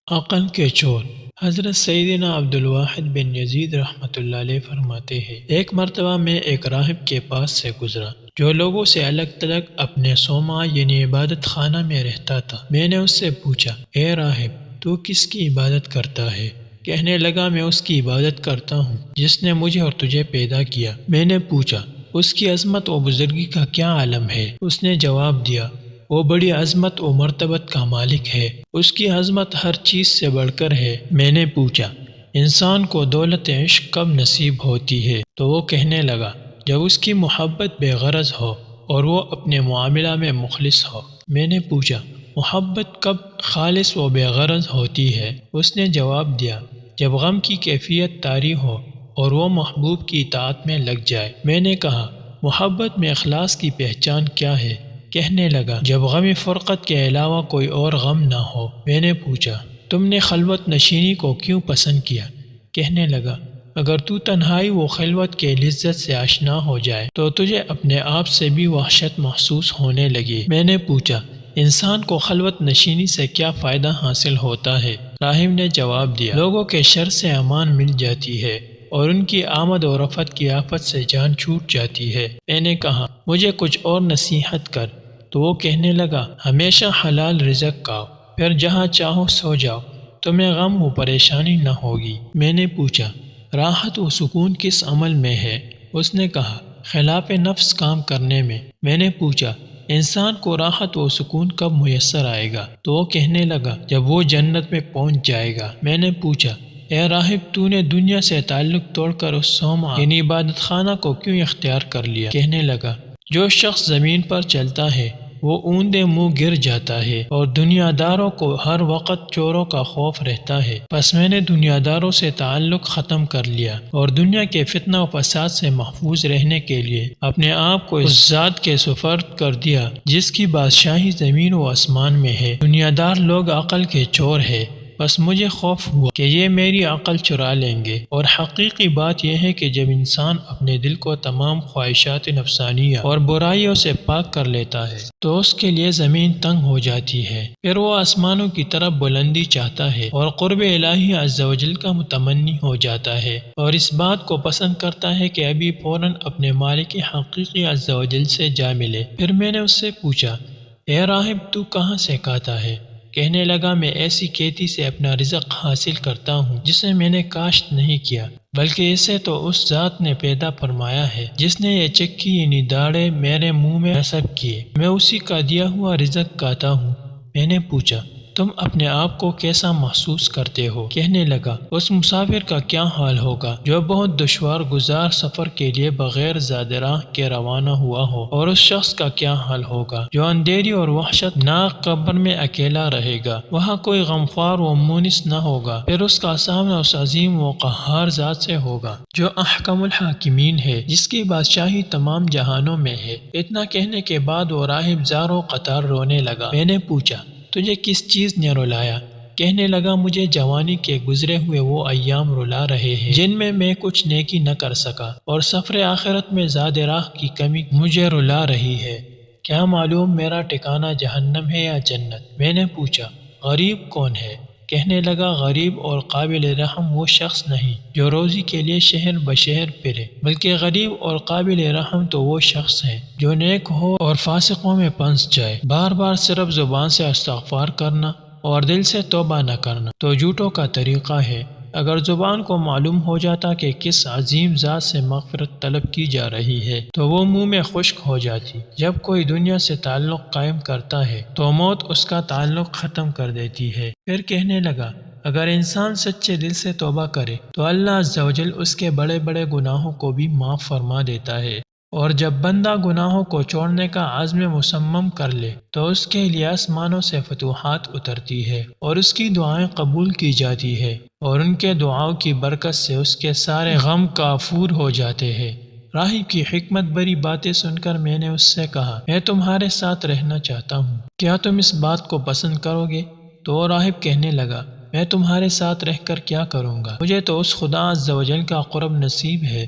عقل کے چور۔ حضرت سیدنا عبد الواحد بن یزید رحمۃ اللہ علیہ فرماتے ہیں، ایک مرتبہ میں ایک راہب کے پاس سے گزرا جو لوگوں سے الگ تھلگ اپنے صومعہ یعنی عبادت خانہ میں رہتا تھا۔ میں نے اس سے پوچھا، اے راہب، تو کس کی عبادت کرتا ہے؟ کہنے لگا، میں اس کی عبادت کرتا ہوں جس نے مجھے اور تجھے پیدا کیا۔ میں نے پوچھا، اس کی عظمت و بزرگی کا کیا عالم ہے؟ اس نے جواب دیا، وہ بڑی عظمت و مرتبت کا مالک ہے، اس کی عظمت ہر چیز سے بڑھ کر ہے۔ میں نے پوچھا، انسان کو دولت عشق کب نصیب ہوتی ہے؟ تو وہ کہنے لگا، جب اس کی محبت بے غرض ہو اور وہ اپنے معاملہ میں مخلص ہو۔ میں نے پوچھا، محبت کب خالص و بے غرض ہوتی ہے؟ اس نے جواب دیا، جب غم کی کیفیت طاری ہو اور وہ محبوب کی اطاعت میں لگ جائے۔ میں نے کہا، محبت میں اخلاص کی پہچان کیا ہے؟ کہنے لگا، جب غم فرقت کے علاوہ کوئی اور غم نہ ہو۔ میں نے پوچھا، تم نے خلوت نشینی کو کیوں پسند کیا؟ کہنے لگا، اگر تو تنہائی و خلوت کے لذت سے آشنا ہو جائے تو تجھے اپنے آپ سے بھی وحشت محسوس ہونے لگے۔ میں نے پوچھا، انسان کو خلوت نشینی سے کیا فائدہ حاصل ہوتا ہے؟ راہب نے جواب دیا، لوگوں کے شر سے امان مل جاتی ہے اور ان کی آمد و رفت کی آفت سے جان چھوٹ جاتی ہے۔ میں نے کہا، مجھے کچھ اور نصیحت کر۔ تو وہ کہنے لگا، ہمیشہ حلال رزق کھاؤ، پھر جہاں چاہو سو جاؤ، تمہیں غم و پریشانی نہ ہوگی۔ میں نے پوچھا، راحت و سکون کس عمل میں ہے؟ اس نے کہا، خلاف نفس کام کرنے میں۔ میں نے پوچھا، انسان کو راحت و سکون کب میسر آئے گا؟ تو وہ کہنے لگا، جب وہ جنت میں پہنچ جائے گا۔ میں نے پوچھا، اے راہب، تو نے دنیا سے تعلق توڑ کر اس صومعہ یعنی عبادت خانہ کو کیوں اختیار کر لیا؟ کہنے لگا، جو شخص زمین پر چلتا ہے وہ اوندے منہ گر جاتا ہے اور دنیا داروں کو ہر وقت چوروں کا خوف رہتا ہے۔ پس میں نے دنیا داروں سے تعلق ختم کر لیا اور دنیا کے فتنہ و فساد سے محفوظ رہنے کے لیے اپنے آپ کو اس ذات کے سپرد کر دیا جس کی بادشاہی زمین و آسمان میں ہے۔ دنیا دار لوگ عقل کے چور ہے، بس مجھے خوف ہوا کہ یہ میری عقل چرا لیں گے، اور حقیقی بات یہ ہے کہ جب انسان اپنے دل کو تمام خواہشات نفسانیہ اور برائیوں سے پاک کر لیتا ہے تو اس کے لیے زمین تنگ ہو جاتی ہے، پھر وہ آسمانوں کی طرف بلندی چاہتا ہے اور قرب الہی عز و جل کا متمنی ہو جاتا ہے، اور اس بات کو پسند کرتا ہے کہ ابھی فوراً اپنے مالک حقیقی عز و جل سے جا ملے۔ پھر میں نے اس سے پوچھا، اے راہب، تو کہاں سے کھاتا ہے؟ کہنے لگا، میں ایسی کھیتی سے اپنا رزق حاصل کرتا ہوں جسے میں نے کاشت نہیں کیا، بلکہ اسے تو اس ذات نے پیدا فرمایا ہے جس نے یہ چکی یعنی داڑے میرے منہ میں نصب کیے، میں اسی کا دیا ہوا رزق کھاتا ہوں۔ میں نے پوچھا، تم اپنے آپ کو کیسا محسوس کرتے ہو؟ کہنے لگا، اس مسافر کا کیا حال ہوگا جو بہت دشوار گزار سفر کے لیے بغیر زاد راہ کے روانہ ہوا ہو، اور اس شخص کا کیا حال ہوگا جو اندھیری اور وحشت ناک قبر میں اکیلا رہے گا، وہاں کوئی غمخوار و مونس نہ ہوگا، پھر اس کا سامنا اس عظیم و قہار ذات سے ہوگا جو احکم الحاکمین ہے، جس کی بادشاہی تمام جہانوں میں ہے۔ اتنا کہنے کے بعد وہ راہب زاروں قطار رونے لگا۔ میں نے پوچھا، تجھے کس چیز نے رلایا؟ کہنے لگا، مجھے جوانی کے گزرے ہوئے وہ ایام رلا رہے ہیں جن میں کچھ نیکی نہ کر سکا، اور سفر آخرت میں زاد راہ کی کمی مجھے رلا رہی ہے۔ کیا معلوم میرا ٹھکانہ جہنم ہے یا جنت؟ میں نے پوچھا، غریب کون ہے؟ کہنے لگا، غریب اور قابل رحم وہ شخص نہیں جو روزی کے لیے شہر بشہر پھرے، بلکہ غریب اور قابل رحم تو وہ شخص ہے جو نیک ہو اور فاسقوں میں پھنس جائے۔ بار بار صرف زبان سے استغفار کرنا اور دل سے توبہ نہ کرنا تو جھوٹوں کا طریقہ ہے۔ اگر زبان کو معلوم ہو جاتا کہ کس عظیم ذات سے مغفرت طلب کی جا رہی ہے تو وہ منہ میں خشک ہو جاتی۔ جب کوئی دنیا سے تعلق قائم کرتا ہے تو موت اس کا تعلق ختم کر دیتی ہے۔ پھر کہنے لگا، اگر انسان سچے دل سے توبہ کرے تو اللہ عز و جل اس کے بڑے بڑے گناہوں کو بھی معاف فرما دیتا ہے، اور جب بندہ گناہوں کو چھوڑنے کا عزم مصمم کر لے تو اس کے لیے آسمانوں سے فتوحات اترتی ہے اور اس کی دعائیں قبول کی جاتی ہے، اور ان کے دعاؤں کی برکت سے اس کے سارے غم کافور ہو جاتے ہیں۔ راہب کی حکمت بری باتیں سن کر میں نے اس سے کہا، میں تمہارے ساتھ رہنا چاہتا ہوں، کیا تم اس بات کو پسند کرو گے؟ تو وہ راہب کہنے لگا، میں تمہارے ساتھ رہ کر کیا کروں گا؟ مجھے تو اس خدا عز و جل کا قرب نصیب ہے